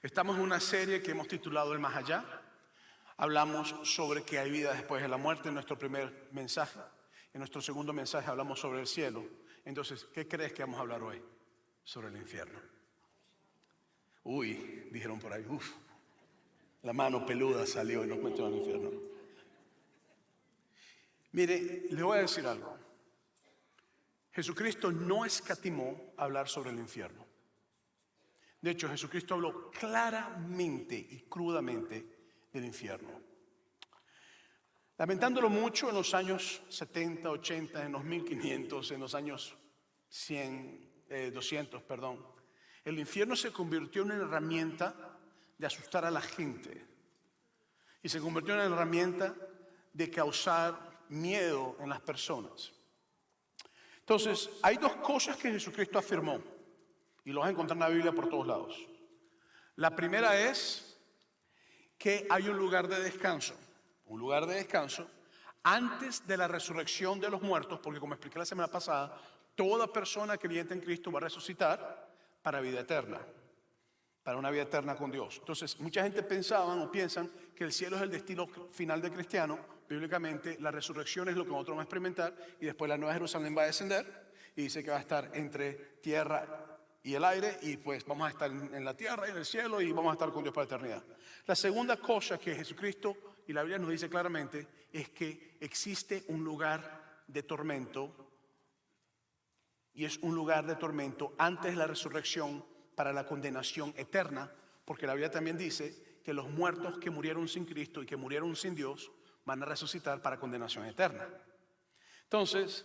Estamos en una serie que hemos titulado El Más Allá. Hablamos sobre que hay vida después de la muerte en nuestro primer mensaje. En nuestro segundo mensaje hablamos sobre el cielo. Entonces, ¿qué crees que vamos a hablar hoy? Sobre el infierno. Uy, dijeron por ahí, la mano peluda salió y nos metió al infierno. Mire, le voy a decir algo. Jesucristo no escatimó hablar sobre el infierno. De hecho, Jesucristo habló claramente y crudamente del infierno. Lamentándolo mucho en los años 70, 80, en los 1500, en los años 200, el infierno se convirtió en una herramienta de asustar a la gente. Y se convirtió en una herramienta de causar miedo en las personas. Entonces, hay dos cosas que Jesucristo afirmó. Y lo vas a encontrar en la Biblia por todos lados. La primera es que hay un lugar de descanso. Un lugar de descanso antes de la resurrección de los muertos, porque como expliqué la semana pasada, toda persona creyente en Cristo va a resucitar para vida eterna, para una vida eterna con Dios. Entonces, mucha gente piensan que el cielo es el destino final del cristiano. Bíblicamente, la resurrección es lo que nosotros vamos a experimentar y después la Nueva Jerusalén va a descender y dice que va a estar entre tierra y el aire, y pues vamos a estar en la tierra y en el cielo y vamos a estar con Dios para la eternidad. La segunda cosa que Jesucristo y la Biblia nos dice claramente es que existe un lugar de tormento, y es un lugar de tormento antes de la resurrección para la condenación eterna, porque la Biblia también dice que los muertos que murieron sin Cristo y que murieron sin Dios van a resucitar para condenación eterna. Entonces,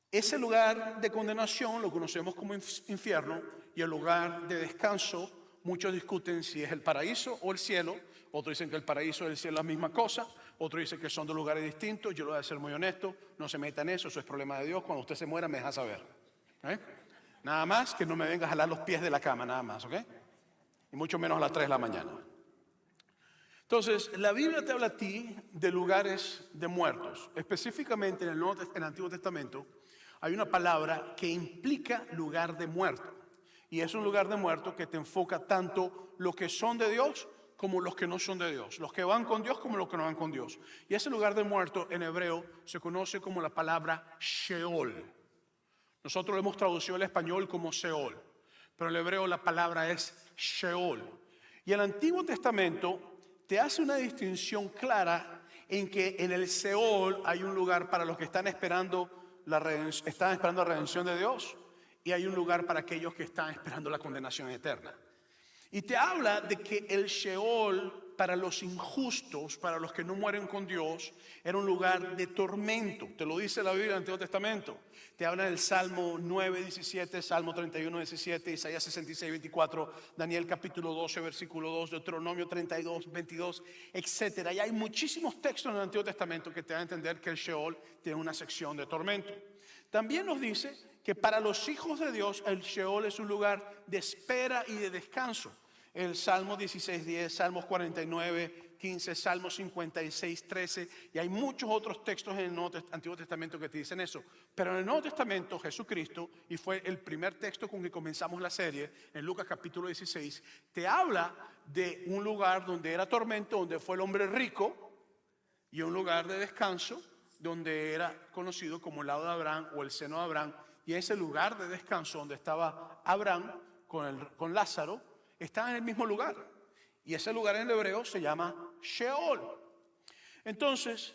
ese lugar de condenación lo conocemos como infierno, y el lugar de descanso, muchos discuten si es el paraíso o el cielo. Otros dicen que el paraíso y el cielo es la misma cosa. Otros dicen que son dos lugares distintos. Yo lo voy a ser muy honesto, no se meta en eso es problema de Dios. Cuando usted se muera me deja saber. Nada más que no me venga a jalar los pies de la cama, nada más, ¿ok? Y mucho menos a las 3 de la mañana. Entonces, la Biblia te habla a ti de lugares de muertos. Específicamente en el Antiguo Testamento hay una palabra que implica lugar de muerto. Y es un lugar de muerto que te enfoca tanto los que son de Dios como los que no son de Dios. Los que van con Dios como los que no van con Dios. Y ese lugar de muerto en hebreo se conoce como la palabra Sheol. Nosotros lo hemos traducido al español como Seol, pero en el hebreo la palabra es Sheol. Y el Antiguo Testamento te hace una distinción clara en que en el Seol hay un lugar para los que están esperando la redención de Dios, y hay un lugar para aquellos que están esperando la condenación eterna. Y te habla de que el Sheol para los injustos, para los que no mueren con Dios, era un lugar de tormento. Te lo dice la Biblia del Antiguo Testamento. Te habla del Salmo 9, 17, Salmo 31, 17, Isaías 66, 24, Daniel capítulo 12, versículo 2, Deuteronomio 32, 22, etc. Y hay muchísimos textos en el Antiguo Testamento que te dan a entender que el Sheol tiene una sección de tormento. También nos dice que para los hijos de Dios el Sheol es un lugar de espera y de descanso. El Salmo 16:10, Salmos 49:15, Salmos 56:13, y hay muchos otros textos en el Antiguo Testamento que te dicen eso. Pero en el Nuevo Testamento Jesucristo, y fue el primer texto con que comenzamos la serie, en Lucas capítulo 16, te habla de un lugar donde era tormento, donde fue el hombre rico, y un lugar de descanso donde era conocido como el lado de Abraham o el seno de Abraham. Y ese lugar de descanso donde estaba Abraham con Lázaro estaba en el mismo lugar, y ese lugar en el hebreo se llama Sheol. Entonces,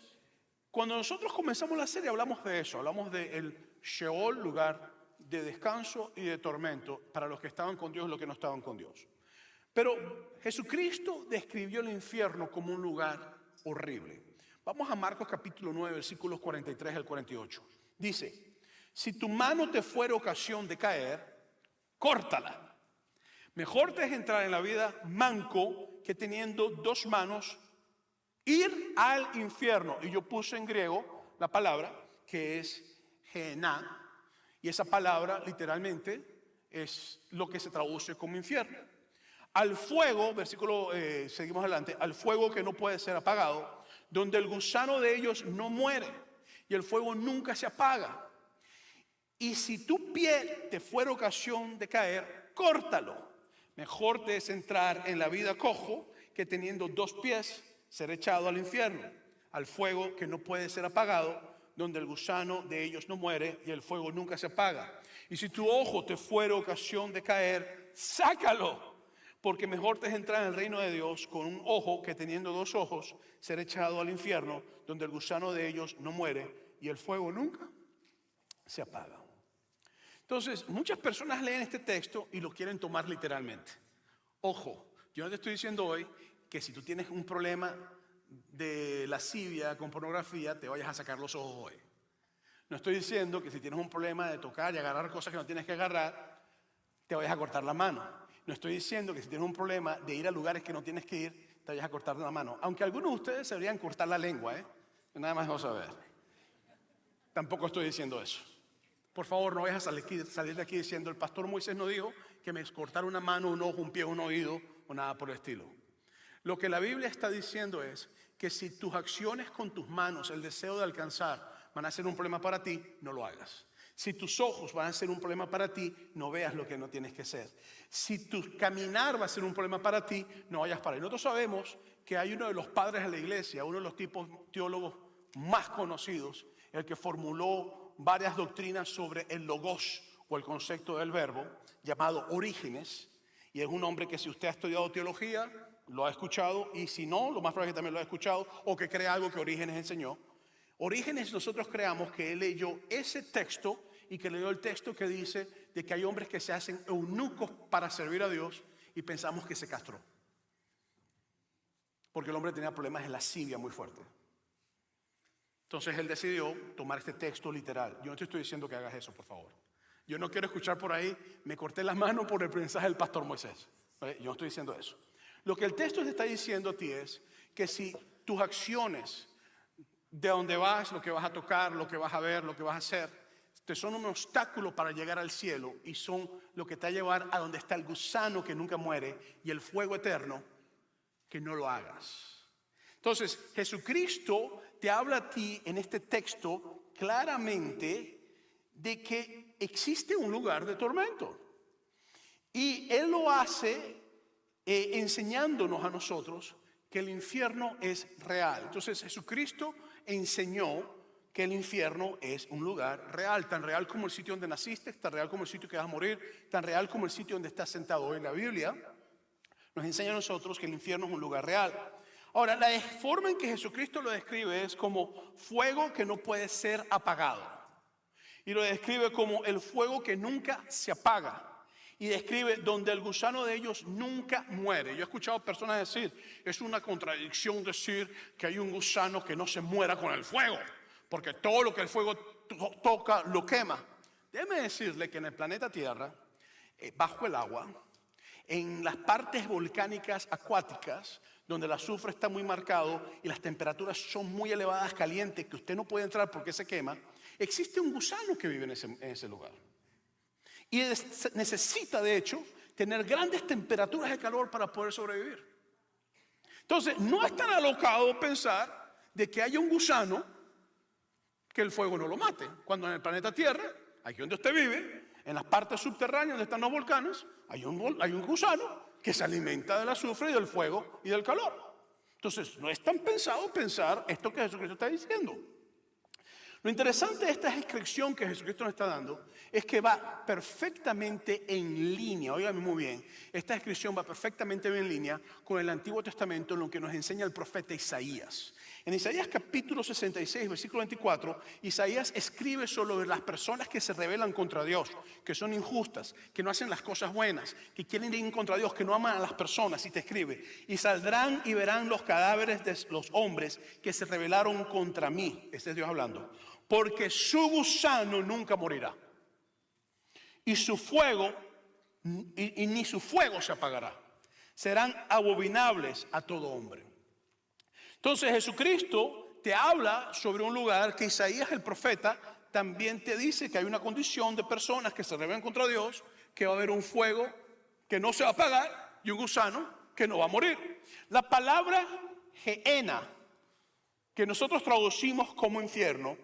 cuando nosotros comenzamos la serie hablamos de eso, hablamos del Sheol, lugar de descanso y de tormento para los que estaban con Dios y los que no estaban con Dios. Pero Jesucristo describió el infierno como un lugar horrible. Vamos a Marcos capítulo 9, versículos 43 al 48. Dice: si tu mano te fuera ocasión de caer, córtala. Mejor te es entrar en la vida manco que teniendo dos manos ir al infierno. Y yo puse en griego la palabra que es gehenna, y esa palabra literalmente es lo que se traduce como infierno. Al fuego, seguimos adelante, al fuego que no puede ser apagado, donde el gusano de ellos no muere y el fuego nunca se apaga. Y si tu pie te fuera ocasión de caer, córtalo. Mejor te es entrar en la vida cojo que teniendo 2 pies ser echado al infierno, al fuego que no puede ser apagado, donde el gusano de ellos no muere y el fuego nunca se apaga. Y si tu ojo te fuera ocasión de caer, sácalo, porque mejor te es entrar en el reino de Dios con un ojo que teniendo 2 ojos ser echado al infierno, donde el gusano de ellos no muere y el fuego nunca se apaga. Entonces, muchas personas leen este texto y lo quieren tomar literalmente. Ojo, yo no te estoy diciendo hoy que si tú tienes un problema de lascivia con pornografía, te vayas a sacar los ojos hoy. No estoy diciendo que si tienes un problema de tocar y agarrar cosas que no tienes que agarrar, te vayas a cortar la mano. No estoy diciendo que si tienes un problema de ir a lugares que no tienes que ir, te vayas a cortar la mano. Aunque algunos de ustedes se deberían cortar la lengua, nada más vamos a ver. Tampoco estoy diciendo eso. Por favor, no vayas a salir de aquí diciendo, el pastor Moisés no dijo que me cortara una mano, un ojo, un pie, un oído o nada por el estilo. Lo que la Biblia está diciendo es que si tus acciones con tus manos, el deseo de alcanzar, van a ser un problema para ti, no lo hagas. Si tus ojos van a ser un problema para ti, no veas lo que no tienes que hacer. Si tu caminar va a ser un problema para ti, no vayas para ahí. Nosotros sabemos que hay uno de los padres de la iglesia, uno de los tipos teólogos más conocidos, el que formuló varias doctrinas sobre el logos o el concepto del verbo, llamado Orígenes, y es un hombre que si usted ha estudiado teología, lo ha escuchado, y si no, lo más probable es que también lo ha escuchado, o que crea algo que Orígenes enseñó. Orígenes, nosotros creamos que él leyó ese texto y que leyó el texto que dice de que hay hombres que se hacen eunucos para servir a Dios y pensamos que se castró. Porque el hombre tenía problemas de lascivia muy fuertes. Entonces él decidió tomar este texto literal. Yo no te estoy diciendo que hagas eso, por favor. Yo no quiero escuchar por ahí, me corté las manos por el mensaje del pastor Moisés. ¿Vale? Yo no estoy diciendo eso. Lo que el texto te está diciendo a ti es que si tus acciones, de dónde vas, lo que vas a tocar, lo que vas a ver, lo que vas a hacer, te son un obstáculo para llegar al cielo y son lo que te va a llevar a donde está el gusano que nunca muere y el fuego eterno, que no lo hagas. Entonces, Jesucristo te habla a ti en este texto claramente de que existe un lugar de tormento. Y Él lo hace enseñándonos a nosotros que el infierno es real. Entonces Jesucristo enseñó que el infierno es un lugar real, tan real como el sitio donde naciste, tan real como el sitio que vas a morir, tan real como el sitio donde estás sentado hoy. En la Biblia nos enseña a nosotros que el infierno es un lugar real. Ahora, la forma en que Jesucristo lo describe es como fuego que no puede ser apagado. Y lo describe como el fuego que nunca se apaga. Y describe donde el gusano de ellos nunca muere. Yo he escuchado personas decir, es una contradicción decir que hay un gusano que no se muera con el fuego, porque todo lo que el fuego toca lo quema. Déjeme decirle que en el planeta Tierra, bajo el agua, en las partes volcánicas acuáticas, donde el azufre está muy marcado y las temperaturas son muy elevadas, calientes, que usted no puede entrar porque se quema, existe un gusano que vive en ese lugar. Y necesita, de hecho, tener grandes temperaturas de calor para poder sobrevivir. Entonces, no es tan alocado pensar de que haya un gusano que el fuego no lo mate. Cuando en el planeta Tierra, aquí donde usted vive, en las partes subterráneas donde están los volcanes, hay un gusano que se alimenta del azufre y del fuego y del calor. Entonces, no es tan pensado pensar esto que Jesucristo está diciendo. Lo interesante de esta descripción que Jesucristo nos está dando es que va perfectamente en línea, óigame muy bien, esta descripción va perfectamente en línea con el Antiguo Testamento en lo que nos enseña el profeta Isaías. En Isaías capítulo 66, versículo 24, Isaías escribe sobre las personas que se rebelan contra Dios, que son injustas, que no hacen las cosas buenas, que quieren ir contra Dios, que no aman a las personas, y te escribe, y saldrán y verán los cadáveres de los hombres que se rebelaron contra mí. Este es Dios hablando. Porque su gusano nunca morirá. Y su fuego, y ni su fuego se apagará. Serán abominables a todo hombre. Entonces Jesucristo te habla sobre un lugar que Isaías el profeta también te dice que hay una condición de personas que se rebelan contra Dios, que va a haber un fuego que no se va a apagar y un gusano que no va a morir. La palabra Gehenna, que nosotros traducimos como infierno,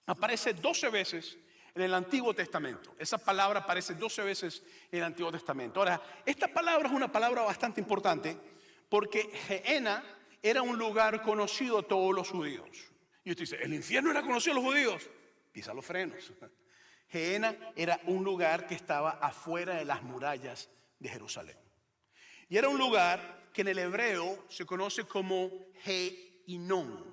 aparece 12 veces en el Antiguo Testamento. Esa palabra aparece 12 veces en el Antiguo Testamento. Ahora, esta palabra es una palabra bastante importante porque Gehenna era un lugar conocido a todos los judíos. Y usted dice, ¿el infierno era conocido a los judíos? Pisa los frenos. Gehenna era un lugar que estaba afuera de las murallas de Jerusalén. Y era un lugar que en el hebreo se conoce como Gehinnom.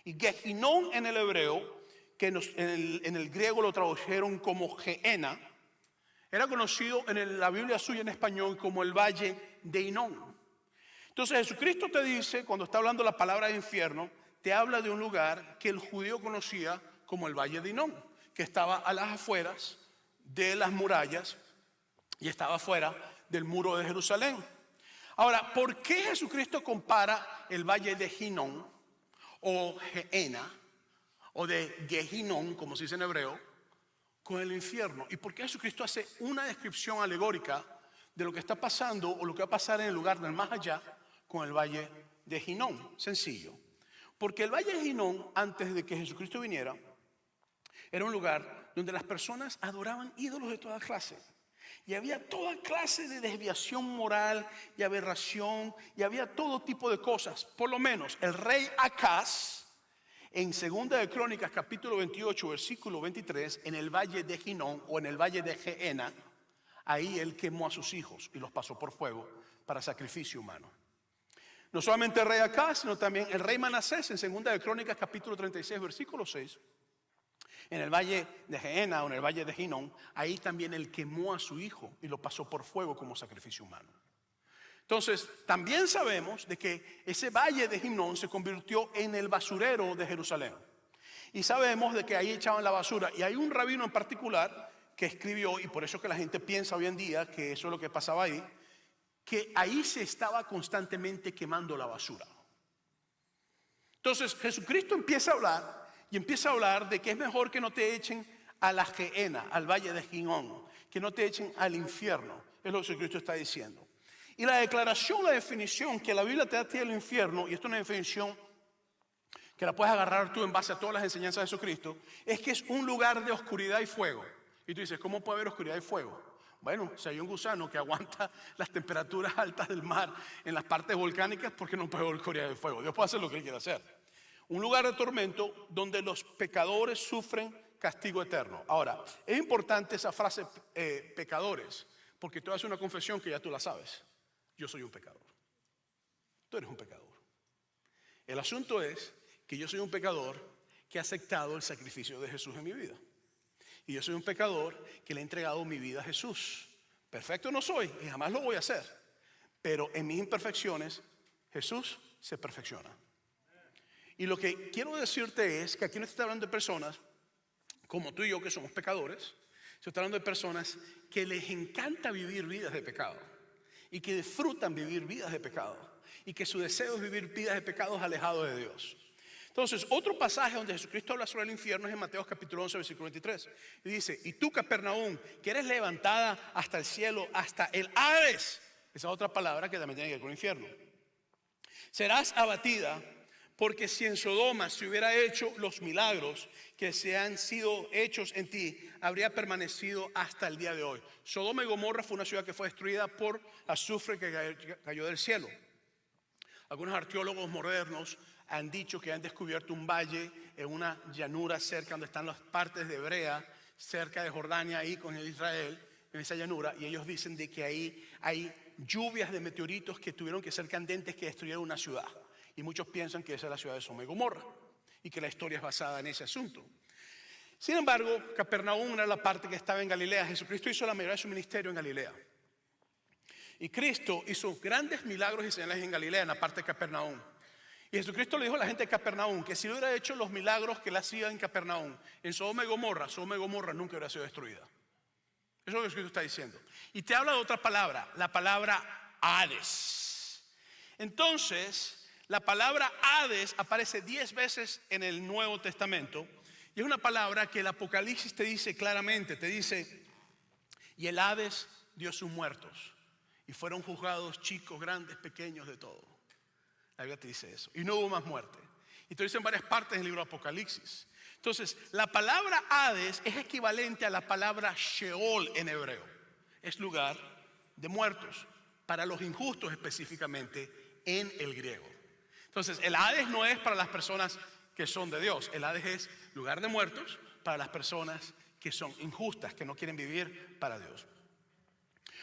Y Gehinnom en el hebreo, que en el griego lo tradujeron como Gehenna, era conocido en la Biblia suya en español como el Valle de Hinnom. Entonces Jesucristo te dice, cuando está hablando la palabra de infierno, te habla de un lugar que el judío conocía como el Valle de Hinnom, que estaba a las afueras de las murallas y estaba afuera del muro de Jerusalén. Ahora, ¿por qué Jesucristo compara el Valle de Hinnom o Gehenna o de Gehinnom, como se dice en hebreo, con el infierno? ¿Y por qué Jesucristo hace una descripción alegórica de lo que está pasando o lo que va a pasar en el lugar del más allá con el Valle de Hinnom? Sencillo. Porque el Valle de Hinnom, antes de que Jesucristo viniera, era un lugar donde las personas adoraban ídolos de toda clase. Y había toda clase de desviación moral y aberración. Y había todo tipo de cosas. Por lo menos el rey Acaz, en 2 de Crónicas capítulo 28, versículo 23, en el Valle de Hinnom o en el Valle de Gehenna, ahí él quemó a sus hijos y los pasó por fuego para sacrificio humano. No solamente el rey Acaz, sino también el rey Manasés, en 2 de Crónicas capítulo 36, versículo 6, en el Valle de Gehenna o en el Valle de Hinnom, ahí también él quemó a su hijo y lo pasó por fuego como sacrificio humano. Entonces, también sabemos de que ese Valle de Hinnom se convirtió en el basurero de Jerusalén. Y sabemos de que ahí echaban la basura. Y hay un rabino en particular que escribió, y por eso que la gente piensa hoy en día que eso es lo que pasaba ahí, que ahí se estaba constantemente quemando la basura. Entonces, Jesucristo empieza a hablar de que es mejor que no te echen a la Gehenna, al Valle de Hinnom, que no te echen al infierno. Es lo que Jesucristo está diciendo. Y la declaración, la definición que la Biblia te da a ti del infierno, y esto es una definición que la puedes agarrar tú en base a todas las enseñanzas de Jesucristo, es que es un lugar de oscuridad y fuego. Y tú dices, ¿cómo puede haber oscuridad y fuego? Bueno, si hay un gusano que aguanta las temperaturas altas del mar en las partes volcánicas, ¿por qué no puede haber oscuridad y fuego? Dios puede hacer lo que Él quiera hacer. Un lugar de tormento donde los pecadores sufren castigo eterno. Ahora, es importante esa frase pecadores, porque tú haces una confesión que ya tú la sabes. Yo soy un pecador. Tú eres un pecador. El asunto es que yo soy un pecador que ha aceptado el sacrificio de Jesús en mi vida. Y yo soy un pecador que le he entregado mi vida a Jesús. Perfecto no soy y jamás lo voy a hacer. Pero en mis imperfecciones, Jesús se perfecciona. Y lo que quiero decirte es que aquí no se está hablando de personas como tú y yo que somos pecadores. Se está hablando de personas que les encanta vivir vidas de pecado y que disfrutan vivir vidas de pecado y que su deseo es vivir vidas de pecados alejados de Dios. Entonces, otro pasaje donde Jesucristo habla sobre el infierno es en Mateo capítulo 11, versículo 23. Y dice, y tú, Capernaum, que eres levantada hasta el cielo, hasta el Hades. Esa otra palabra que también tiene que ver con el infierno. Serás abatida, porque si en Sodoma se hubiera hecho los milagros que se han sido hechos en ti, habría permanecido hasta el día de hoy. Sodoma y Gomorra fue una ciudad que fue destruida por azufre que cayó del cielo. Algunos arqueólogos modernos han dicho que han descubierto un valle en una llanura cerca donde están las partes de Hebrea, cerca de Jordania, ahí con Israel, en esa llanura, y ellos dicen de que ahí hay lluvias de meteoritos que tuvieron que ser candentes que destruyeron una ciudad. Y muchos piensan que esa es la ciudad de Sodoma y Gomorra y que la historia es basada en ese asunto. Sin embargo, Capernaum era la parte que estaba en Galilea. Jesucristo hizo la mayoría de su ministerio en Galilea. Y Cristo hizo grandes milagros y señales en Galilea, en la parte de Capernaum. Y Jesucristo le dijo a la gente de Capernaum que si no hubiera hecho los milagros que él hacía en Capernaum, en Sodoma y Gomorra nunca hubiera sido destruida. Eso es lo que Jesucristo está diciendo. Y te habla de otra palabra, la palabra Hades. Entonces, la palabra Hades aparece 10 veces en el Nuevo Testamento. Y es una palabra que el Apocalipsis te dice claramente, te dice, y el Hades dio sus muertos. Y fueron juzgados chicos, grandes, pequeños, de todo. La Biblia te dice eso. Y no hubo más muerte. Y te dicen varias partes del libro de Apocalipsis. Entonces, la palabra Hades es equivalente a la palabra Sheol en hebreo. Es lugar de muertos, para los injustos específicamente en el griego. Entonces, el Hades no es para las personas que son de Dios. El Hades es lugar de muertos para las personas que son injustas, que no quieren vivir para Dios.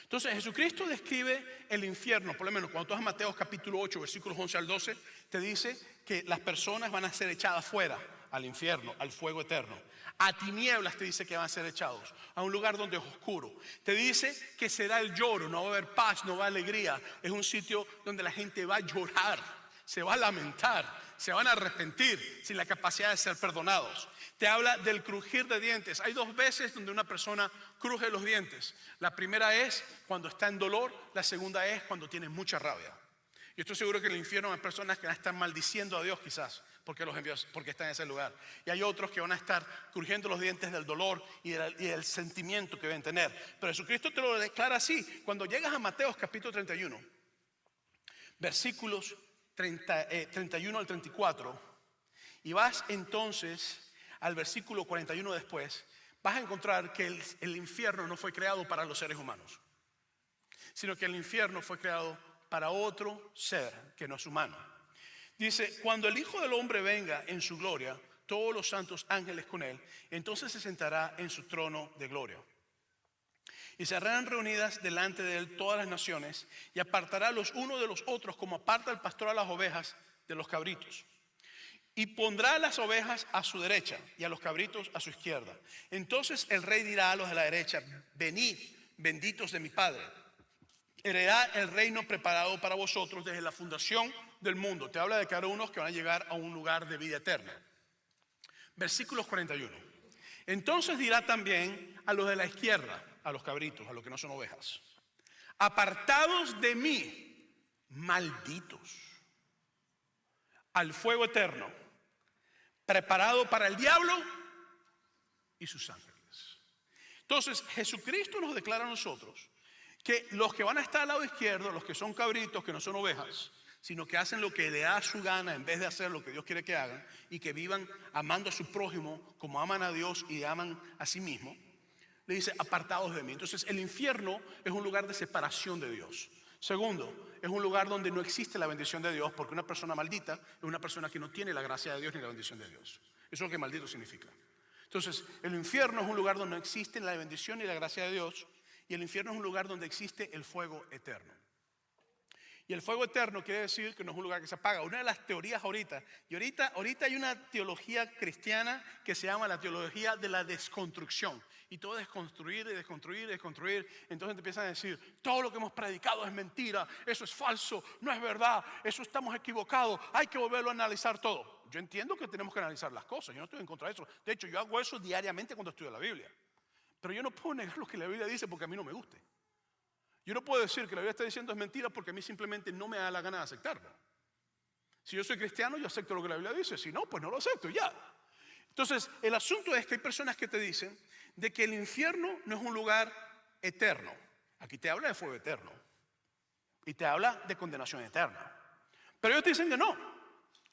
Entonces, Jesucristo describe el infierno, por lo menos cuando tú vas a Mateo capítulo 8, versículos 11 al 12, te dice que las personas van a ser echadas fuera al infierno, al fuego eterno. A tinieblas te dice que van a ser echados, a un lugar donde es oscuro. Te dice que será el lloro, no va a haber paz, no va a haber alegría. Es un sitio donde la gente va a llorar, se va a lamentar, se van a arrepentir sin la capacidad de ser perdonados. Te habla del crujir de dientes. Hay 2 veces donde una persona cruje los dientes. La primera es cuando está en dolor, la segunda es cuando tiene mucha rabia. Yo estoy seguro que en el infierno hay personas que van a estar maldiciendo a Dios quizás porque los envió, porque están en ese lugar. Y hay otros que van a estar crujiendo los dientes del dolor y del sentimiento que deben tener. Pero Jesucristo te lo declara así. Cuando llegas a Mateo capítulo 31, versículos 31 al 34, y vas entonces al versículo 41 después, vas a encontrar que el infierno no fue creado para los seres humanos, sino que el infierno fue creado para otro ser que no es humano. Dice, cuando el Hijo del Hombre venga en su gloria, todos los santos ángeles con él, entonces se sentará en su trono de gloria. Y serán reunidas delante de él todas las naciones, y apartará los unos de los otros como aparta el pastor a las ovejas de los cabritos. Y pondrá a las ovejas a su derecha y a los cabritos a su izquierda. Entonces el rey dirá a los de la derecha, venid, benditos de mi Padre, heredad el reino preparado para vosotros desde la fundación del mundo. Te habla de cada uno que van a llegar a un lugar de vida eterna. Versículos 41. Entonces dirá también a los de la izquierda, a los cabritos, a los que no son ovejas, apartados de mí, malditos, al fuego eterno, preparado para el diablo y sus ángeles. Entonces Jesucristo nos declara a nosotros que los que van a estar al lado izquierdo, los que son cabritos, que no son ovejas, sino que hacen lo que le da su gana en vez de hacer lo que Dios quiere que hagan, y que vivan amando a su prójimo como aman a Dios y aman a sí mismo, le dice apartados de mí. Entonces el infierno es un lugar de separación de Dios. Segundo, es un lugar donde no existe la bendición de Dios, porque una persona maldita es una persona que no tiene la gracia de Dios ni la bendición de Dios. Eso es lo que maldito significa. Entonces el infierno es un lugar donde no existe la bendición ni la gracia de Dios, y el infierno es un lugar donde existe el fuego eterno. Y el fuego eterno quiere decir que no es un lugar que se apaga. Una de las teorías ahorita hay una teología cristiana que se llama la teología de la desconstrucción. Y todo es construir y desconstruir y desconstruir. Entonces te empiezan a decir, todo lo que hemos predicado es mentira, eso es falso, no es verdad, eso estamos equivocados, hay que volverlo a analizar todo. Yo entiendo que tenemos que analizar las cosas, yo no estoy en contra de eso. De hecho, yo hago eso diariamente cuando estudio la Biblia. Pero yo no puedo negar lo que la Biblia dice porque a mí no me guste. Yo no puedo decir que la Biblia está diciendo es mentira porque a mí simplemente no me da la gana de aceptarlo. Si yo soy cristiano, yo acepto lo que la Biblia dice. Si no, pues no lo acepto, ya. Entonces, el asunto es que hay personas que te dicen de que el infierno no es un lugar eterno. Aquí te habla de fuego eterno y te habla de condenación eterna. Pero ellos te dicen que no,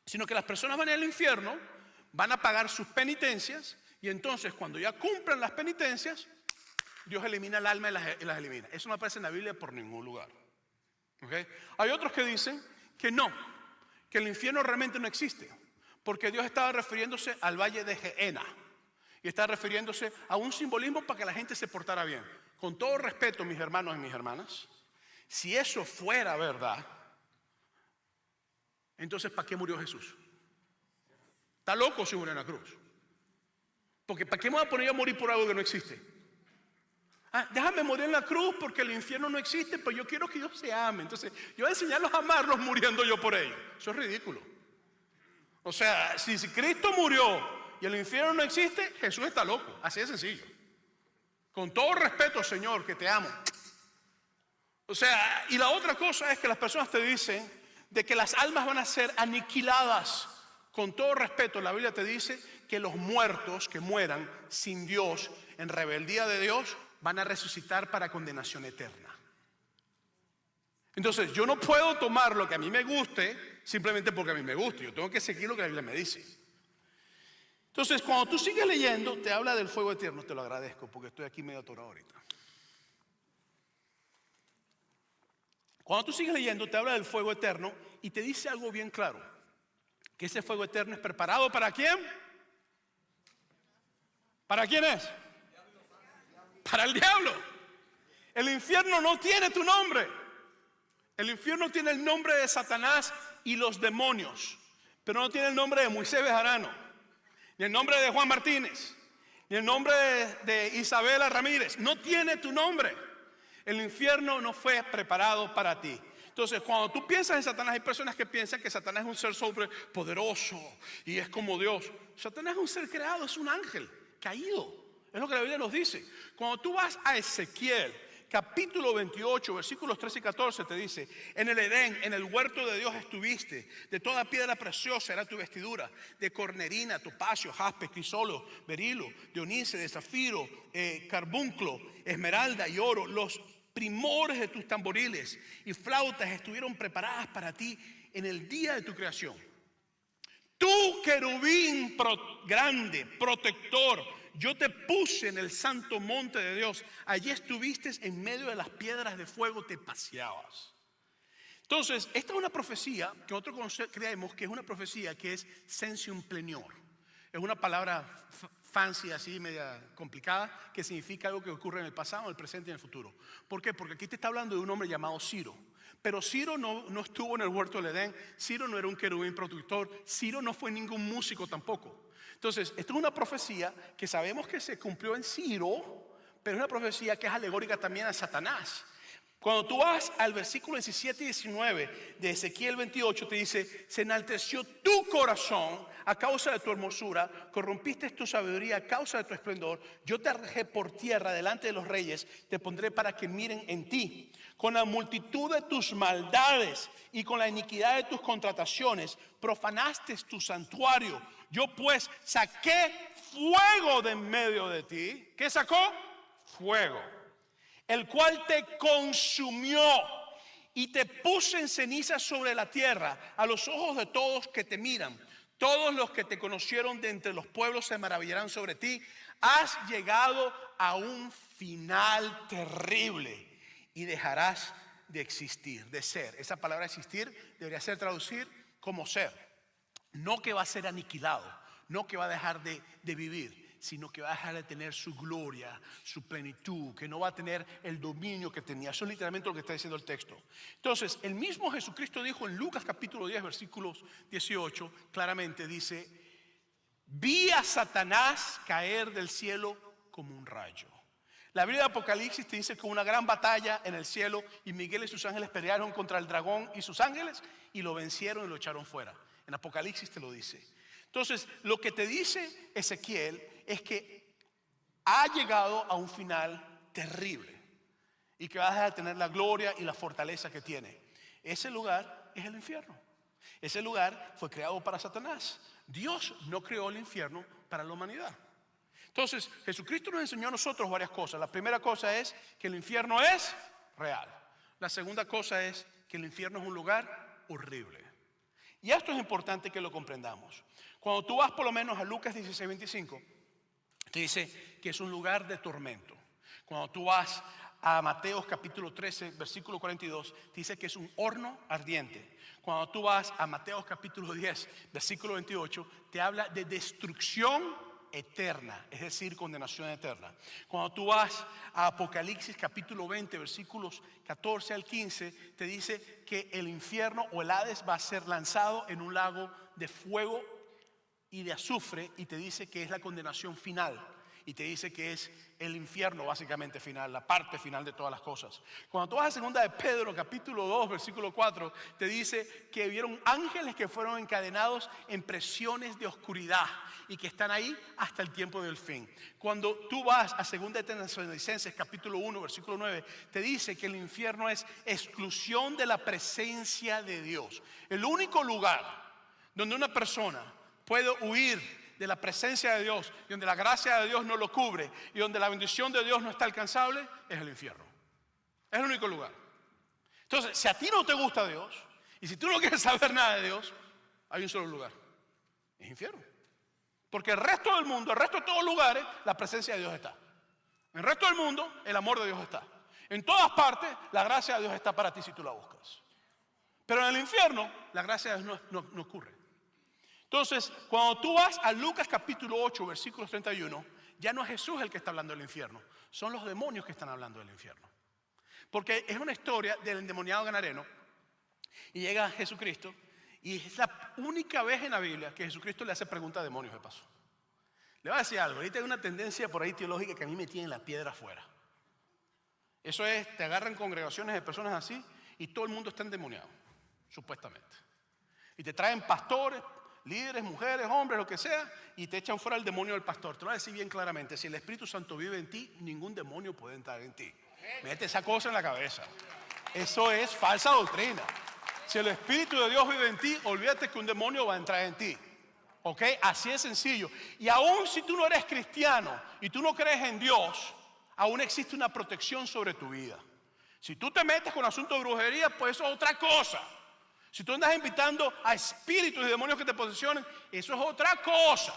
sino que las personas van al infierno, van a pagar sus penitencias, y entonces cuando ya cumplan las penitencias, Dios elimina el alma y las elimina. Eso no aparece en la Biblia por ningún lugar. ¿Okay? Hay otros que dicen que no, que el infierno realmente no existe, porque Dios estaba refiriéndose al valle de Gehenna y está refiriéndose a un simbolismo para que la gente se portara bien. Con todo respeto, mis hermanos y mis hermanas, si eso fuera verdad, entonces ¿para qué murió Jesús? Está loco si murió en la cruz. Porque ¿para qué me voy a poner a morir por algo que no existe? Déjame morir en la cruz porque el infierno no existe, pero yo quiero que Dios se ame. Entonces yo voy a enseñarlos a amarlos muriendo yo por ellos. Eso es ridículo. O sea, si Cristo murió y el infierno no existe, Jesús está loco. Así de sencillo. Con todo respeto, Señor, que te amo. O sea, y la otra cosa es que las personas te dicen de que las almas van a ser aniquiladas. Con todo respeto, la Biblia te dice que los muertos que mueran sin Dios, en rebeldía de Dios, van a resucitar para condenación eterna. Entonces, yo no puedo tomar lo que a mí me guste simplemente porque a mí me guste. Yo tengo que seguir lo que la Biblia me dice. Entonces, cuando tú sigues leyendo, te habla del fuego eterno. Te lo agradezco porque estoy aquí medio atorado ahorita. Cuando tú sigues leyendo, te habla del fuego eterno y te dice algo bien claro. Que ese fuego eterno es preparado ¿para quién? ¿Para quién es? Para el diablo. El infierno no tiene tu nombre. El infierno tiene el nombre de Satanás y los demonios, pero no tiene el nombre de Moisés Bejarano, ni el nombre de Juan Martínez, ni el nombre de Isabela Ramírez. No tiene tu nombre. El infierno no fue preparado para ti. Entonces, cuando tú piensas en Satanás, hay personas que piensan que Satanás es un ser sobrepoderoso y es como Dios. Satanás es un ser creado, es un ángel caído. Es lo que la Biblia nos dice. Cuando tú vas a Ezequiel, capítulo 28, versículos 13 y 14, te dice: en el Edén, en el huerto de Dios estuviste, de toda piedra preciosa era tu vestidura, de cornerina, topacio, jaspe, crisolo, berilo, de onice, de zafiro, carbunclo, esmeralda y oro. Los primores de tus tamboriles y flautas estuvieron preparadas para ti en el día de tu creación. Tú, querubín grande, protector, yo te puse en el santo monte de Dios. Allí estuviste en medio de las piedras de fuego, te paseabas. Entonces, esta es una profecía que nosotros creemos que es una profecía que es sensium plenior. Es una palabra fancy, así media complicada, que significa algo que ocurre en el pasado, en el presente y en el futuro. ¿Por qué? Porque aquí te está hablando de un hombre llamado Ciro. Pero Ciro no estuvo en el huerto del Edén. Ciro no era un querubín protector. Ciro no fue ningún músico tampoco. Entonces, esto es una profecía que sabemos que se cumplió en Ciro, pero es una profecía que es alegórica también a Satanás. Cuando tú vas al versículo 17 y 19 de Ezequiel 28, te dice: se enalteció tu corazón a causa de tu hermosura, corrompiste tu sabiduría a causa de tu esplendor. Yo te arrojé por tierra delante de los reyes, te pondré para que miren en ti. Con la multitud de tus maldades y con la iniquidad de tus contrataciones, profanaste tu santuario. Yo pues saqué fuego de en medio de ti. ¿Qué sacó? Fuego. El cual te consumió y te puse en ceniza sobre la tierra a los ojos de todos que te miran. Todos los que te conocieron de entre los pueblos se maravillarán sobre ti. Has llegado a un final terrible y dejarás de existir, de ser. Esa palabra existir debería ser traducir como ser. No que va a ser aniquilado, no que va a dejar de vivir, sino que va a dejar de tener su gloria, su plenitud, que no va a tener el dominio que tenía. Eso es literalmente lo que está diciendo el texto. Entonces, el mismo Jesucristo dijo en Lucas capítulo 10, versículos 18, claramente dice: vi a Satanás caer del cielo como un rayo. La Biblia de Apocalipsis te dice que hubo una gran batalla en el cielo y Miguel y sus ángeles pelearon contra el dragón y sus ángeles y lo vencieron y lo echaron fuera. En Apocalipsis te lo dice. Entonces, lo que te dice Ezequiel es que ha llegado a un final terrible y que va a dejar de tener la gloria y la fortaleza que tiene. Ese lugar es el infierno. Ese lugar fue creado para Satanás. Dios no creó el infierno para la humanidad. Entonces, Jesucristo nos enseñó a nosotros varias cosas. La primera cosa es que el infierno es real. La segunda cosa es que el infierno es un lugar horrible. Y esto es importante que lo comprendamos. Cuando tú vas por lo menos a Lucas 16, 25, te dice que es un lugar de tormento. Cuando tú vas a Mateos capítulo 13, versículo 42, te dice que es un horno ardiente. Cuando tú vas a Mateos capítulo 10, versículo 28, te habla de destrucción eterna, es decir, condenación eterna. Cuando tú vas a Apocalipsis capítulo 20, versículos 14 al 15, te dice que el infierno o el Hades va a ser lanzado en un lago de fuego y de azufre, y te dice que es la condenación final, y te dice que es el infierno básicamente final, la parte final de todas las cosas. Cuando tú vas a segunda de Pedro capítulo 2 versículo 4, te dice que vieron ángeles que fueron encadenados en prisiones de oscuridad y que están ahí hasta el tiempo del fin. Cuando tú vas a segunda de Tesalonicenses capítulo 1 versículo 9, te dice que el infierno es exclusión de la presencia de Dios. El único lugar donde una persona puede huir de la presencia de Dios y donde la gracia de Dios no lo cubre y donde la bendición de Dios no está alcanzable, es el infierno. Es el único lugar. Entonces, si a ti no te gusta Dios y si tú no quieres saber nada de Dios, hay un solo lugar: es infierno. Porque el resto del mundo, el resto de todos los lugares, la presencia de Dios está. En el resto del mundo, el amor de Dios está. En todas partes, la gracia de Dios está para ti si tú la buscas. Pero en el infierno, la gracia de Dios no ocurre. Entonces, cuando tú vas a Lucas capítulo 8, versículos 31, ya no es Jesús el que está hablando del infierno, son los demonios que están hablando del infierno. Porque es una historia del endemoniado Gadareno y llega Jesucristo y es la única vez en la Biblia que Jesucristo le hace preguntas a demonios de paso. Le voy a decir algo, ahorita hay una tendencia por ahí teológica que a mí me tiene la piedra afuera. Eso es, te agarran congregaciones de personas así y todo el mundo está endemoniado, supuestamente. Y te traen pastores, líderes, mujeres, hombres, lo que sea, y te echan fuera el demonio del pastor. Te lo voy a decir bien claramente, si el Espíritu Santo vive en ti, ningún demonio puede entrar en ti. Mete esa cosa en la cabeza. Eso es falsa doctrina. Si el Espíritu de Dios vive en ti, olvídate que un demonio va a entrar en ti. ¿Ok? Así es sencillo. Y aún si tú no eres cristiano y tú no crees en Dios, aún existe una protección sobre tu vida. Si tú te metes con asuntos de brujería, pues eso es otra cosa. Si tú andas invitando a espíritus y demonios que te posesionen, eso es otra cosa.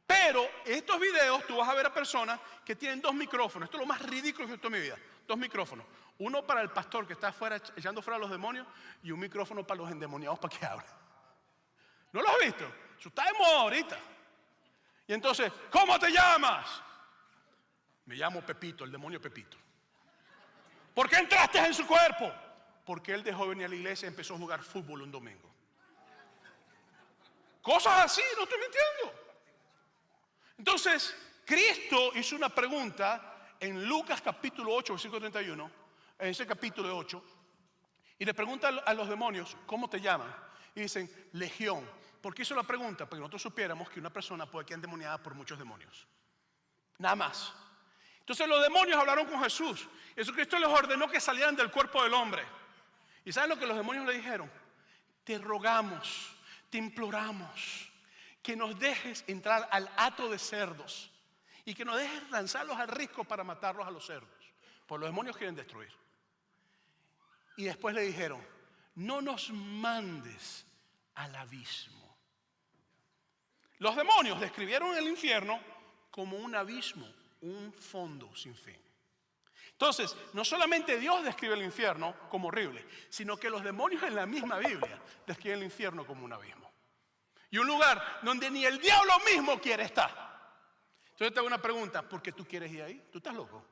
Pero en estos videos tú vas a ver a personas que tienen 2 micrófonos. Esto es lo más ridículo que he visto en mi vida. 2 micrófonos. Uno para el pastor que está afuera echando fuera a los demonios y un micrófono para los endemoniados para que hablen. ¿No lo has visto? Eso está de moda ahorita. Y entonces, ¿cómo te llamas? Me llamo Pepito, el demonio Pepito. ¿Por qué entraste en su cuerpo? Porque él dejó de venir a la iglesia y empezó a jugar fútbol un domingo. Cosas así, no estoy mintiendo. Entonces, Cristo hizo una pregunta en Lucas capítulo 8, versículo 31, en ese capítulo 8, y le pregunta a los demonios, ¿cómo te llaman? Y dicen, Legión. ¿Por qué hizo la pregunta? Porque nosotros supiéramos que una persona puede quedar endemoniada por muchos demonios. Nada más. Entonces los demonios hablaron con Jesús. Jesucristo les ordenó que salieran del cuerpo del hombre. ¿Y saben lo que los demonios le dijeron? Te rogamos, te imploramos que nos dejes entrar al hato de cerdos y que nos dejes lanzarlos al risco para matarlos a los cerdos. Pues los demonios quieren destruir. Y después le dijeron, no nos mandes al abismo. Los demonios describieron el infierno como un abismo, un fondo sin fin. Entonces, no solamente Dios describe el infierno como horrible, sino que los demonios en la misma Biblia describen el infierno como un abismo. Y un lugar donde ni el diablo mismo quiere estar. Entonces te hago una pregunta, ¿por qué tú quieres ir ahí? ¿Tú estás loco?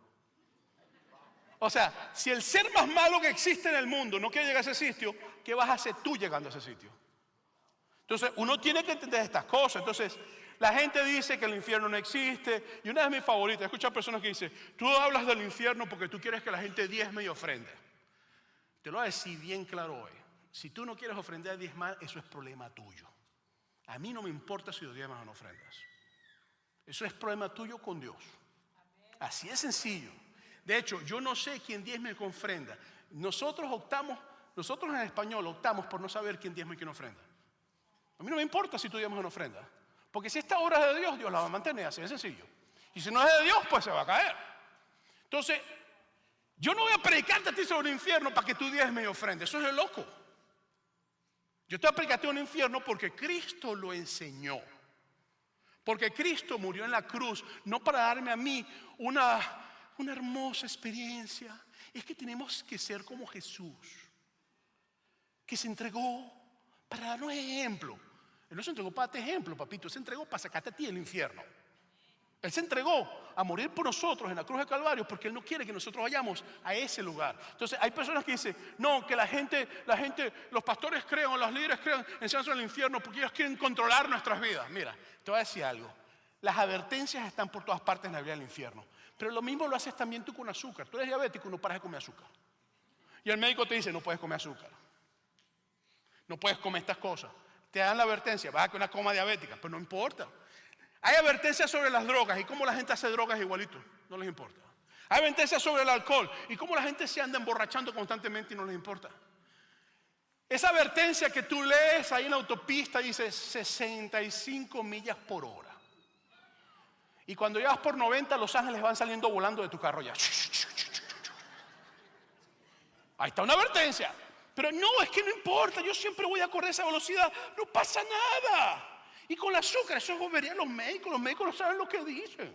O sea, si el ser más malo que existe en el mundo no quiere llegar a ese sitio, ¿qué vas a hacer tú llegando a ese sitio? Entonces, uno tiene que entender estas cosas. Entonces, la gente dice que el infierno no existe. Y una de mis favoritas, he escuchado personas que dicen, tú hablas del infierno porque tú quieres que la gente diezme y ofrende. Te lo voy a decir bien claro hoy. Si tú no quieres ofrendar y diezmar, eso es problema tuyo. A mí no me importa si lo diezmas o no ofrendas. Eso es problema tuyo con Dios. Así es sencillo. De hecho, yo no sé quién diezma y quién ofrenda. Nosotros en español optamos por no saber quién diezma y quién ofrenda. A mí no me importa si tú diezmas una ofrenda. Porque si esta obra es de Dios, Dios la va a mantener, así de sencillo. Y si no es de Dios, pues se va a caer. Entonces, yo no voy a predicarte a ti sobre el infierno para que tú diezmes y ofrendes. Eso es de loco. Yo te voy a predicarte un infierno porque Cristo lo enseñó. Porque Cristo murió en la cruz, no para darme a mí una hermosa experiencia. Es que tenemos que ser como Jesús, que se entregó para darnos ejemplo. Él no se entregó para darte ejemplo, papito. Él se entregó para sacarte a ti del infierno. Él se entregó a morir por nosotros en la cruz de Calvario porque Él no quiere que nosotros vayamos a ese lugar. Entonces hay personas que dicen, no, que la gente, los pastores crean o los líderes crean enseñanzas en el infierno porque ellos quieren controlar nuestras vidas. Mira, te voy a decir algo. Las advertencias están por todas partes en la vida del infierno. Pero lo mismo lo haces también tú con azúcar. Tú eres diabético y no paras de comer azúcar. Y el médico te dice, no puedes comer azúcar. No puedes comer estas cosas. Te dan la advertencia, vas a que una coma diabética, pero no importa. Hay advertencias sobre las drogas y cómo la gente hace drogas igualito, no les importa. Hay advertencias sobre el alcohol y cómo la gente se anda emborrachando constantemente y no les importa. Esa advertencia que tú lees ahí en la autopista dice 65 millas por hora. Y cuando llegas por 90, los ángeles van saliendo volando de tu carro ya. Ahí está una advertencia. Pero no, es que no importa, yo siempre voy a correr esa velocidad, no pasa nada. Y con el azúcar, eso volverían los médicos no saben lo que dicen.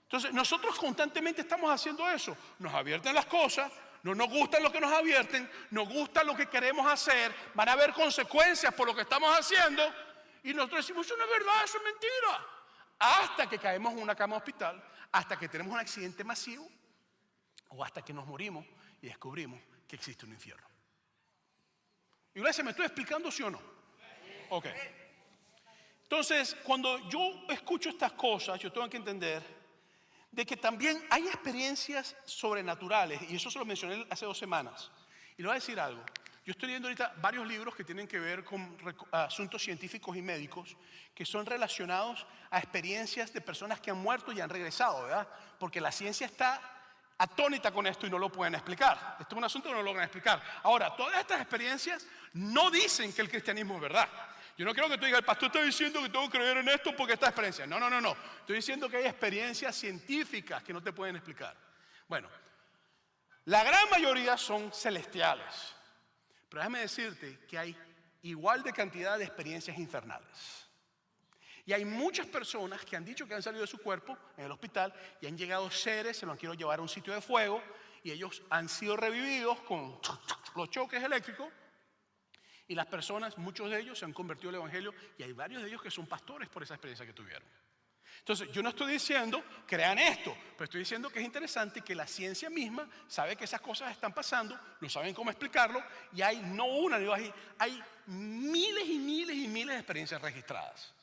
Entonces, nosotros constantemente estamos haciendo eso. Nos advierten las cosas, no nos gusta lo que nos advierten, nos gusta lo que queremos hacer, van a haber consecuencias por lo que estamos haciendo, y nosotros decimos, eso no es verdad, eso es mentira. Hasta que caemos en una cama de hospital, hasta que tenemos un accidente masivo, o hasta que nos morimos y descubrimos que existe un infierno. Iglesia, ¿me estoy explicando sí o no? Ok. Entonces, cuando yo escucho estas cosas, yo tengo que entender de que también hay experiencias sobrenaturales, y eso se lo mencioné hace 2 semanas. Y le voy a decir algo. Yo estoy leyendo ahorita varios libros que tienen que ver con asuntos científicos y médicos que son relacionados a experiencias de personas que han muerto y han regresado, ¿verdad? Porque la ciencia está atónita con esto y no lo pueden explicar. Esto es un asunto que no lo logran explicar. Ahora, todas estas experiencias no dicen que el cristianismo es verdad. Yo no quiero que tú digas, el pastor está diciendo que tengo que creer en esto porque esta experiencia. No. Estoy diciendo que hay experiencias científicas que no te pueden explicar. Bueno, la gran mayoría son celestiales. Pero déjame decirte que hay igual de cantidad de experiencias infernales. Y hay muchas personas que han dicho que han salido de su cuerpo en el hospital y han llegado seres, se los quiero llevar a un sitio de fuego y ellos han sido revividos con los choques eléctricos. Y las personas, muchos de ellos se han convertido al evangelio y hay varios de ellos que son pastores por esa experiencia que tuvieron. Entonces, yo no estoy diciendo crean esto, pero estoy diciendo que es interesante que la ciencia misma sabe que esas cosas están pasando, no saben cómo explicarlo y hay no una, hay miles y miles y miles de experiencias registradas.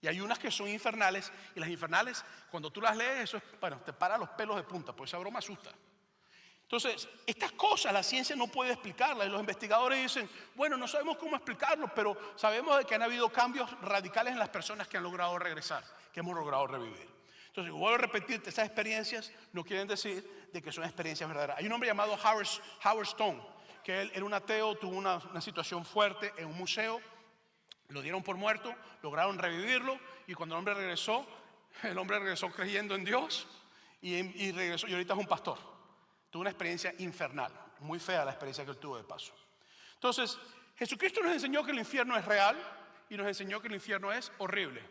Y hay unas que son infernales y las infernales, cuando tú las lees, eso es, bueno, te para los pelos de punta, pues esa broma asusta. Entonces, estas cosas la ciencia no puede explicarlas y los investigadores dicen, bueno, no sabemos cómo explicarlo, pero sabemos de que han habido cambios radicales en las personas que han logrado regresar, que hemos logrado revivir. Entonces, vuelvo a repetirte, esas experiencias no quieren decir de que son experiencias verdaderas. Hay un hombre llamado Howard Stone, que él era un ateo, tuvo una situación fuerte en un museo, lo dieron por muerto, lograron revivirlo y cuando el hombre regresó creyendo en Dios y regresó y ahorita es un pastor. Tuvo una experiencia infernal, muy fea la experiencia que él tuvo de paso. Entonces, Jesucristo nos enseñó que el infierno es real y nos enseñó que el infierno es horrible.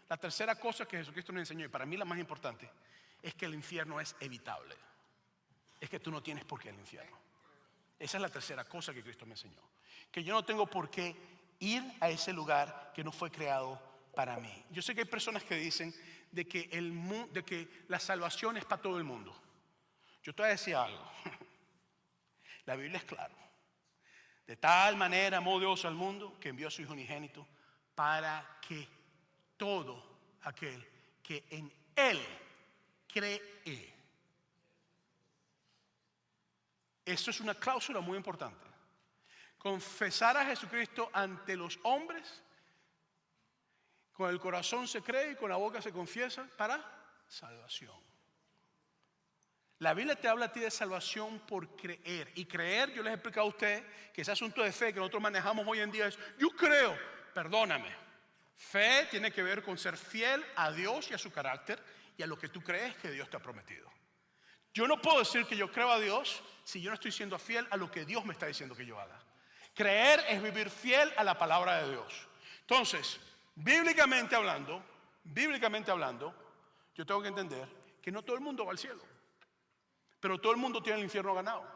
La tercera cosa que Jesucristo nos enseñó, y para mí la más importante, es que el infierno es evitable. Es que tú no tienes por qué el infierno. Esa es la tercera cosa que Cristo me enseñó. Que yo no tengo por qué ir a ese lugar que no fue creado para mí. Yo sé que hay personas que dicen de que la salvación es para todo el mundo. Yo te voy a decir algo. La Biblia es clara. De tal manera amó Dios al mundo que envió a su Hijo unigénito para que todo aquel que en Él cree. Eso es una cláusula muy importante. Confesar a Jesucristo ante los hombres, con el corazón se cree y con la boca se confiesa para salvación. La Biblia te habla a ti de salvación por creer. Y creer, yo les he explicado a ustedes que ese asunto de fe que nosotros manejamos hoy en día es, yo creo, perdóname. Fe tiene que ver con ser fiel a Dios y a su carácter y a lo que tú crees que Dios te ha prometido. Yo no puedo decir que yo creo a Dios si yo no estoy siendo fiel a lo que Dios me está diciendo que yo haga. Creer es vivir fiel a la palabra de Dios. Entonces, bíblicamente hablando, yo tengo que entender que no todo el mundo va al cielo. Pero todo el mundo tiene el infierno ganado.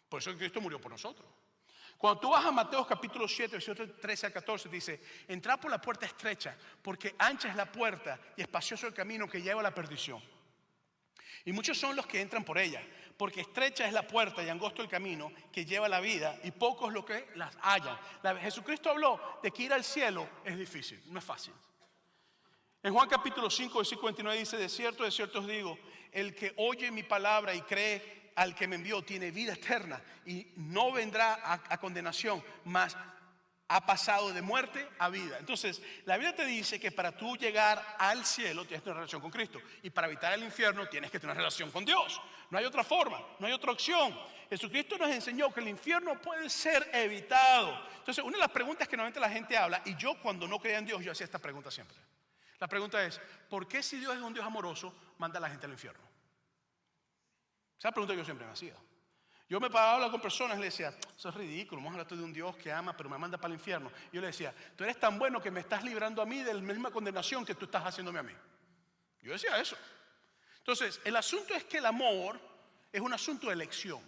Por eso Cristo murió por nosotros. Cuando tú vas a Mateo capítulo 7, versículos 13 al 14, dice, entrad por la puerta estrecha, porque ancha es la puerta y espacioso el camino que lleva a la perdición. Y muchos son los que entran por ella, porque estrecha es la puerta y angosto el camino que lleva a la vida, y pocos los que las hallan. Jesucristo habló de que ir al cielo es difícil, no es fácil. En Juan capítulo 5, versículo 29 dice, de cierto os digo, el que oye mi palabra y cree al que me envió tiene vida eterna y no vendrá a condenación, mas ha pasado de muerte a vida. Entonces, la Biblia te dice que para tú llegar al cielo tienes una relación con Cristo y para evitar el infierno tienes que tener una relación con Dios. No hay otra forma, no hay otra opción. Jesucristo nos enseñó que el infierno puede ser evitado. Entonces, una de las preguntas que normalmente la gente habla, y yo cuando no creía en Dios, yo hacía esta pregunta siempre. La pregunta es, ¿por qué si Dios es un Dios amoroso, manda a la gente al infierno? Esa es la pregunta que yo siempre me hacía. Yo me paraba a hablar con personas y le decía, eso es ridículo, vamos a hablar de un Dios que ama, pero me manda para el infierno. Yo le decía, tú eres tan bueno que me estás librando a mí de la misma condenación que tú estás haciéndome a mí. Yo decía eso. Entonces, el asunto es que el amor es un asunto de elección.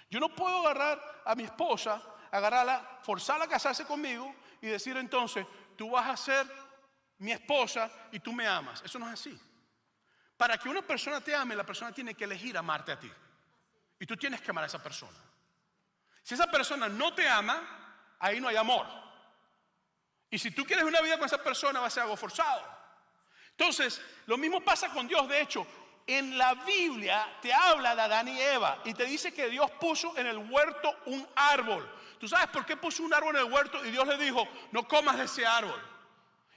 Yo no puedo agarrar a mi esposa, agarrarla, forzarla a casarse conmigo y decir entonces, tú vas a ser mi esposa y tú me amas. Eso no es así. Para que una persona te ame, la persona tiene que elegir amarte a ti. Y tú tienes que amar a esa persona. Si esa persona no te ama, ahí no hay amor. Y si tú quieres una vida con esa persona, va a ser algo forzado. Entonces, lo mismo pasa con Dios. De hecho, en la Biblia te habla de Adán y Eva y te dice que Dios puso en el huerto un árbol. ¿Tú sabes por qué puso un árbol en el huerto? Y Dios le dijo, no comas de ese árbol.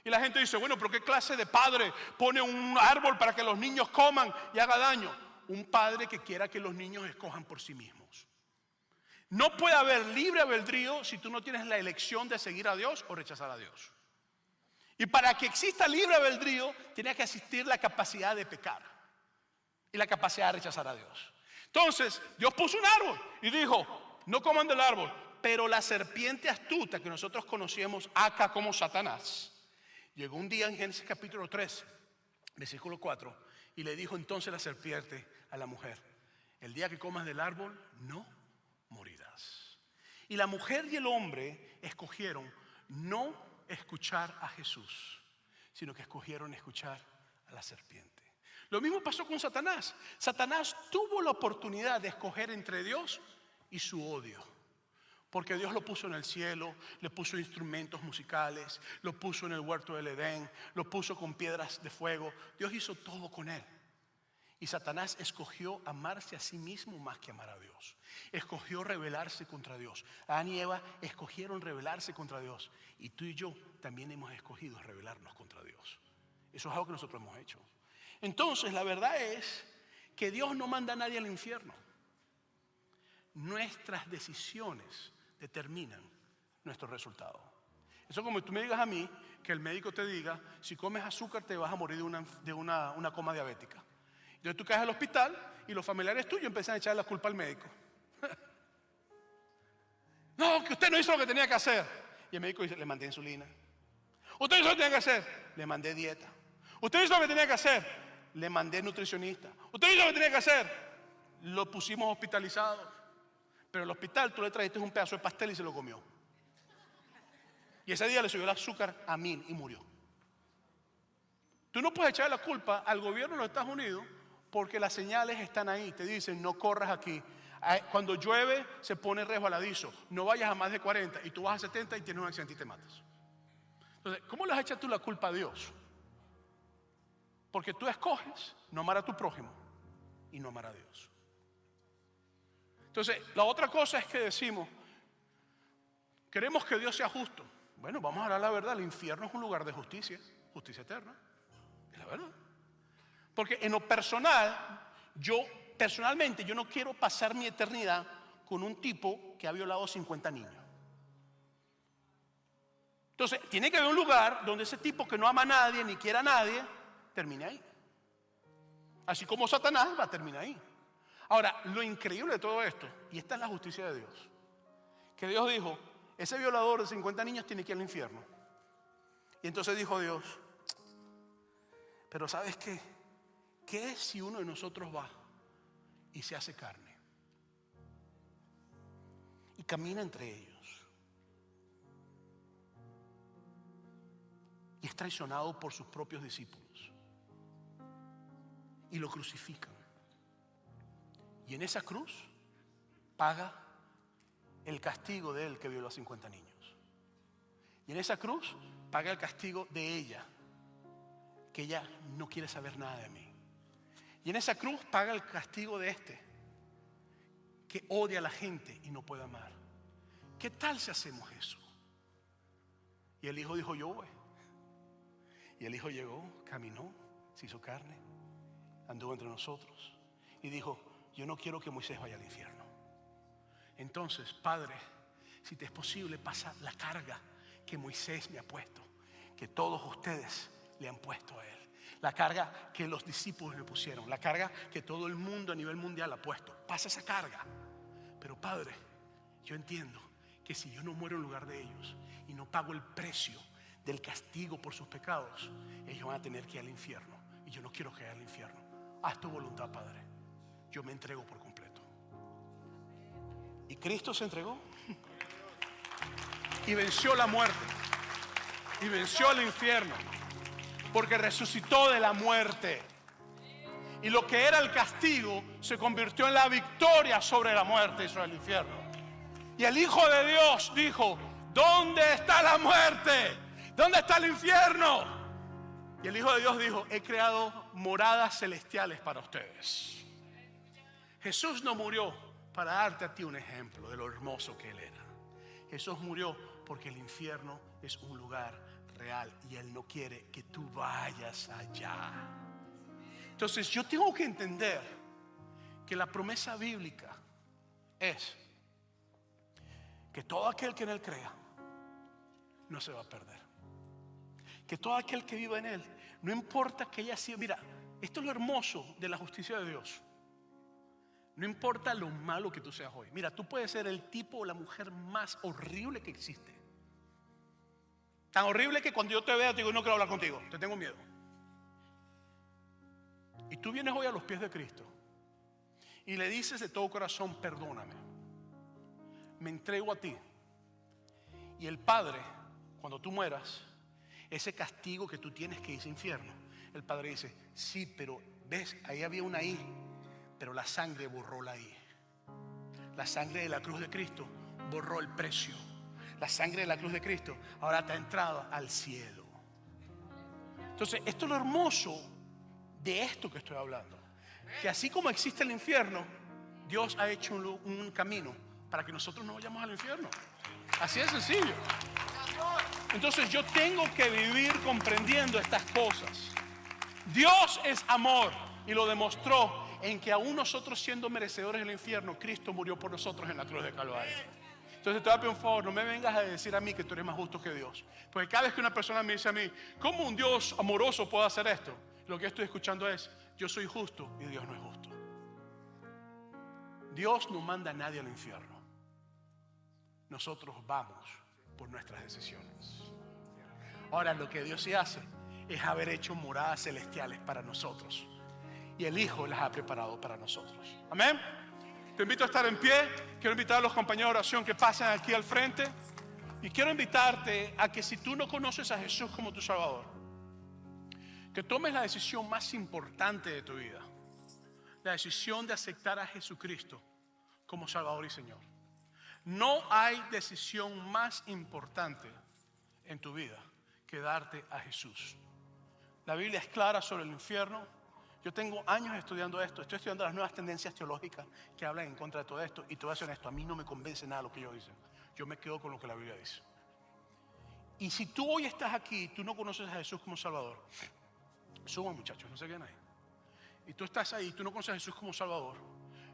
Y la gente dice, bueno, pero ¿qué clase de padre pone un árbol para que los niños coman y haga daño? Un padre que quiera que los niños escojan por sí mismos. No puede haber libre albedrío si tú no tienes la elección de seguir a Dios o rechazar a Dios. Y para que exista libre albedrío, tiene que existir la capacidad de pecar y la capacidad de rechazar a Dios. Entonces, Dios puso un árbol y dijo, no coman del árbol. Pero la serpiente astuta que nosotros conocemos acá como Satanás, llegó un día en Génesis capítulo 3, versículo 4, y le dijo entonces la serpiente a la mujer, el día que comas del árbol no morirás. Y la mujer y el hombre escogieron no escuchar a Jesús, sino que escogieron escuchar a la serpiente. Lo mismo pasó con Satanás. Satanás tuvo la oportunidad de escoger entre Dios y su odio. Porque Dios lo puso en el cielo, le puso instrumentos musicales, lo puso en el huerto del Edén, lo puso con piedras de fuego. Dios hizo todo con él. Y Satanás escogió amarse a sí mismo más que amar a Dios. Escogió rebelarse contra Dios. Adán y Eva escogieron rebelarse contra Dios. Y tú y yo también hemos escogido rebelarnos contra Dios. Eso es algo que nosotros hemos hecho. Entonces, la verdad es que Dios no manda a nadie al infierno. Nuestras decisiones determinan nuestro resultado. Eso como tú me digas a mí que el médico te diga, si comes azúcar te vas a morir de una coma diabética. Entonces tú caes al hospital y los familiares tuyos empiezan a echar la culpa al médico. No, que usted no hizo lo que tenía que hacer. Y el médico dice, le mandé insulina. Usted hizo lo que tenía que hacer, le mandé dieta. Usted hizo lo que tenía que hacer, le mandé nutricionista. Usted hizo lo que tenía que hacer, lo pusimos hospitalizado. Pero al hospital tú le trajiste un pedazo de pastel y se lo comió. Y ese día le subió el azúcar a 1000 y murió. Tú no puedes echar la culpa al gobierno de los Estados Unidos porque las señales están ahí. Te dicen, no corras aquí. Cuando llueve se pone resbaladizo. No vayas a más de 40 y tú vas a 70 y tienes un accidente y te matas. Entonces, ¿cómo le echas tú la culpa a Dios? Porque tú escoges no amar a tu prójimo y no amar a Dios. Entonces, la otra cosa es que decimos, queremos que Dios sea justo. Bueno, vamos a hablar la verdad, el infierno es un lugar de justicia, justicia eterna. Es la verdad. Porque en lo personal, personalmente yo no quiero pasar mi eternidad con un tipo que ha violado 50 niños. Entonces, tiene que haber un lugar donde ese tipo que no ama a nadie, ni quiere a nadie, termine ahí. Así como Satanás va a terminar ahí. Ahora, lo increíble de todo esto, y esta es la justicia de Dios, que Dios dijo, ese violador de 50 niños tiene que ir al infierno. Y entonces dijo Dios, pero ¿sabes qué? ¿Qué es si uno de nosotros va y se hace carne? Y camina entre ellos. Y es traicionado por sus propios discípulos. Y lo crucifican. Y en esa cruz paga el castigo de él que violó a 50 niños. Y en esa cruz paga el castigo de ella, que ella no quiere saber nada de mí. Y en esa cruz paga el castigo de que odia a la gente y no puede amar. ¿Qué tal si hacemos eso? Y el hijo dijo, yo voy. Y el hijo llegó, caminó, se hizo carne, anduvo entre nosotros y dijo, yo no quiero que Moisés vaya al infierno. Entonces, Padre, si te es posible, pasa la carga que Moisés me ha puesto, que todos ustedes le han puesto a él. La carga que los discípulos le pusieron, la carga que todo el mundo a nivel mundial ha puesto. Pasa esa carga Pero Padre, yo entiendo que si yo no muero en lugar de ellos y no pago el precio del castigo por sus pecados, ellos van a tener que ir al infierno. Y yo no quiero que vaya al infierno. Haz tu voluntad, Padre. Yo me entrego por completo. Y Cristo se entregó y venció la muerte y venció el infierno, porque resucitó de la muerte. Y lo que era el castigo se convirtió en la victoria sobre la muerte y sobre el infierno. Y el Hijo de Dios dijo: ¿dónde está la muerte? ¿Dónde está el infierno? Y el Hijo de Dios dijo: he creado moradas celestiales para ustedes. Jesús no murió para darte a ti un ejemplo de lo hermoso que Él era. Jesús murió porque el infierno es un lugar real y Él no quiere que tú vayas allá. Entonces yo tengo que entender que la promesa bíblica es que todo aquel que en Él crea no se va a perder. Que todo aquel que viva en Él, no importa que haya sido, mira, esto es lo hermoso de la justicia de Dios. No importa lo malo que tú seas hoy. Mira, tú puedes ser el tipo o la mujer más horrible que existe. Tan horrible que cuando yo te vea te digo: no quiero hablar contigo, te tengo miedo. Y tú vienes hoy a los pies de Cristo y le dices de todo corazón: perdóname, me entrego a ti. Y el Padre, cuando tú mueras, ese castigo que tú tienes, que es infierno, el Padre dice: sí, pero ves, ahí había una I, pero la sangre borró la I. La sangre de la cruz de Cristo borró el precio. La sangre de la cruz de Cristo ahora te ha entrado al cielo. Entonces, esto es lo hermoso de esto que estoy hablando. Que así como existe el infierno, Dios ha hecho un camino para que nosotros no vayamos al infierno. Así de sencillo. Entonces yo tengo que vivir comprendiendo estas cosas. Dios es amor y lo demostró en que aún nosotros, siendo merecedores del infierno, Cristo murió por nosotros en la cruz de Calvario. Entonces te voy a pedir un favor: no me vengas a decir a mí que tú eres más justo que Dios. Porque cada vez que una persona me dice a mí: ¿cómo un Dios amoroso puede hacer esto? Lo que estoy escuchando es: yo soy justo y Dios no es justo. Dios no manda a nadie al infierno. Nosotros vamos por nuestras decisiones. Ahora, lo que Dios sí hace es haber hecho moradas celestiales para nosotros. Y el Hijo las ha preparado para nosotros. Amén. Te invito a estar en pie. Quiero invitar a los compañeros de oración que pasen aquí al frente. Y quiero invitarte a que, si tú no conoces a Jesús como tu Salvador, que tomes la decisión más importante de tu vida. La decisión de aceptar a Jesucristo como Salvador y Señor. No hay decisión más importante en tu vida que darte a Jesús. La Biblia es clara sobre el infierno. Yo tengo años estudiando esto. Estoy estudiando las nuevas tendencias teológicas que hablan en contra de todo esto. Y te voy a ser honesto: a mí no me convence nada lo que ellos dicen. Yo me quedo con lo que la Biblia dice. Y si tú hoy estás aquí y tú no conoces a Jesús como Salvador, suban, muchachos, no se queden ahí. Y tú estás ahí y tú no conoces a Jesús como Salvador,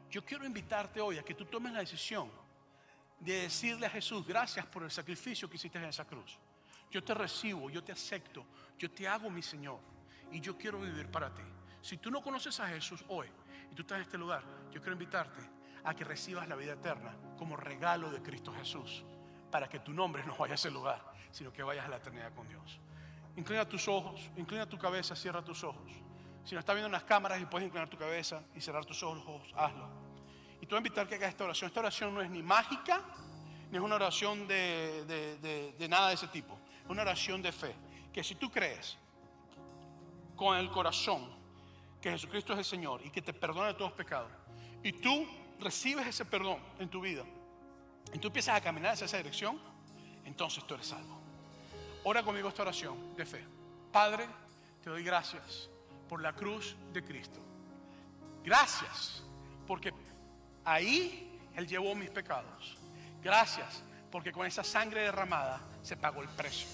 yo quiero invitarte hoy a que tú tomes la decisión de decirle a Jesús: gracias por el sacrificio que hiciste en esa cruz. Yo te recibo, yo te acepto, yo te hago mi Señor y yo quiero vivir para ti. Si tú no conoces a Jesús hoy y tú estás en este lugar, yo quiero invitarte a que recibas la vida eterna como regalo de Cristo Jesús, para que tu nombre no vaya a ese lugar, sino que vayas a la eternidad con Dios. Inclina tus ojos, inclina tu cabeza, cierra tus ojos. Si no estás viendo en las cámaras y puedes inclinar tu cabeza y cerrar tus ojos, hazlo. Y te voy a invitar que hagas esta oración. Esta oración no es ni mágica, ni es una oración de nada de ese tipo. Es una oración de fe. Que si tú crees con el corazón que Jesucristo es el Señor y que te perdona de todos los pecados, y tú recibes ese perdón en tu vida y tú empiezas a caminar hacia esa dirección, entonces tú eres salvo. Ora conmigo esta oración de fe. Padre, te doy gracias por la cruz de Cristo. Gracias porque ahí Él llevó mis pecados. Gracias porque con esa sangre derramada se pagó el precio.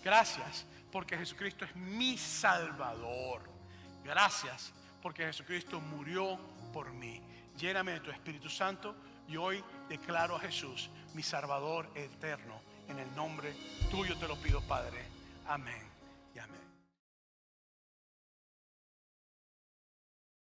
Gracias porque Jesucristo es mi Salvador. Gracias porque Jesucristo murió por mí. Lléname de tu Espíritu Santo y hoy declaro a Jesús mi Salvador eterno. En el nombre tuyo te lo pido, Padre. Amén.